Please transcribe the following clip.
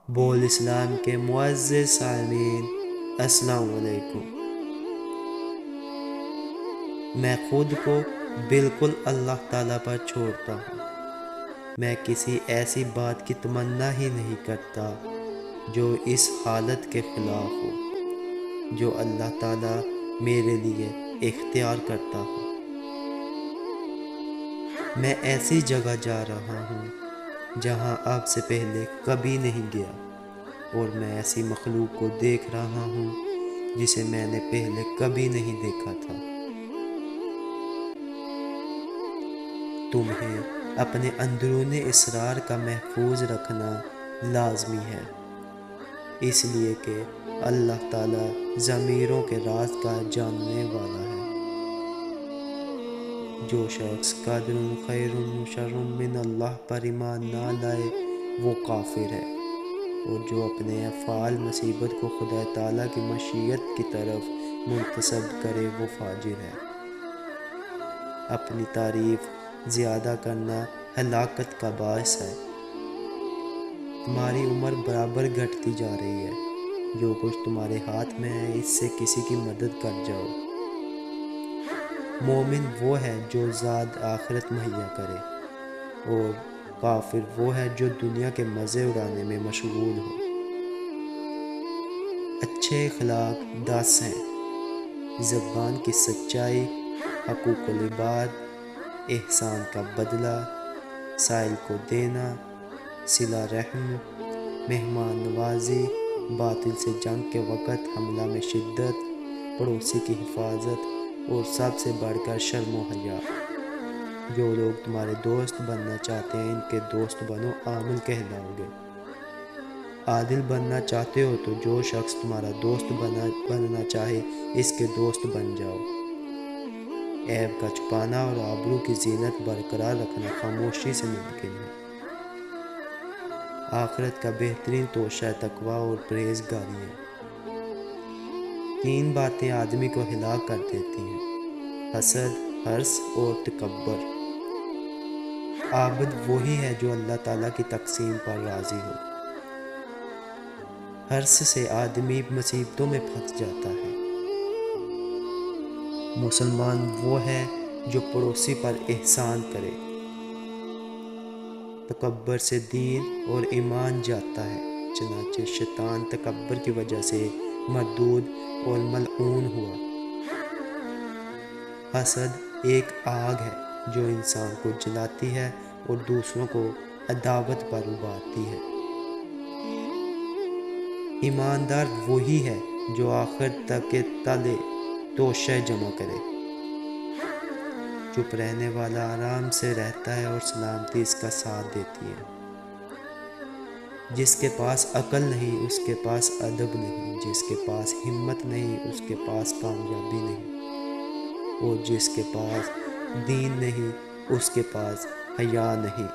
بول اسلام کے معزز سامعین، السلام علیکم۔ میں خود کو بالکل اللہ تعالیٰ پر چھوڑتا ہوں۔ میں کسی ایسی بات کی تمنا ہی نہیں کرتا جو اس حالت کے خلاف ہو جو اللہ تعالیٰ میرے لیے اختیار کرتا ہو۔ میں ایسی جگہ جا رہا ہوں جہاں آپ سے پہلے کبھی نہیں گیا، اور میں ایسی مخلوق کو دیکھ رہا ہوں جسے میں نے پہلے کبھی نہیں دیکھا تھا۔ تمہیں اپنے اندرون اسرار کا محفوظ رکھنا لازمی ہے، اس لیے کہ اللہ تعالیٰ ضمیروں کے راز کا جاننے والا ہے۔ جو شخص قدر خیر شر من اللہ پر ایمان نہ لائے وہ کافر ہے، اور جو اپنے افعال مصیبت کو خدا تعالیٰ کی مشیت کی طرف منتسب کرے وہ فاجر ہے۔ اپنی تعریف زیادہ کرنا ہلاکت کا باعث ہے۔ تمہاری عمر برابر گھٹتی جا رہی ہے، جو کچھ تمہارے ہاتھ میں ہے اس سے کسی کی مدد کر جاؤ۔ مومن وہ ہے جو زاد آخرت مہیا کرے، اور کافر وہ ہے جو دنیا کے مزے اڑانے میں مشغول ہو۔ اچھے اخلاق 10 ہیں: زبان کی سچائی، حقوق العباد، احسان کا بدلہ، سائل کو دینا، صلہ رحم، مہمان نوازی، باطل سے جنگ کے وقت حملہ میں شدت، پڑوسی کی حفاظت، اور سب سے بڑھ کر شرم و حیا۔ جو لوگ تمہارے دوست بننا چاہتے ہیں ان کے دوست بنو، عامل کہلاؤ گے۔ عادل بننا چاہتے ہو تو جو شخص تمہارا دوست بننا چاہے اس کے دوست بن جاؤ۔ عیب کا چھپانا اور آبرو کی زینت برقرار رکھنا خاموشی سے ممکن ہے۔ آخرت کا بہترین توشہ تقوی اور پرہیزگاری ہے۔ 3 باتیں آدمی کو ہلاک کر دیتی ہیں: حسد، حرص اور تکبر۔ عابد وہی ہے جو اللہ تعالیٰ کی تقسیم پر راضی ہو۔ حرص سے آدمی مصیبتوں میں پھنس جاتا ہے۔ مسلمان وہ ہے جو پڑوسی پر احسان کرے۔ تکبر سے دین اور ایمان جاتا ہے، چنانچہ شیطان تکبر کی وجہ سے مردود اور ملعون ہوا۔ حسد ایک آگ ہے جو انسان کو جلاتی ہے اور دوسروں کو عداوت پر ابھارتی ہے۔ ایماندار وہی ہے جو آخر تک کے تلے توشہ جمع کرے۔ چپ رہنے والا آرام سے رہتا ہے اور سلامتی اس کا ساتھ دیتی ہے۔ جس کے پاس عقل نہیں اس کے پاس ادب نہیں، جس کے پاس ہمت نہیں اس کے پاس کامیابی نہیں، اور جس کے پاس دین نہیں اس کے پاس حیا نہیں۔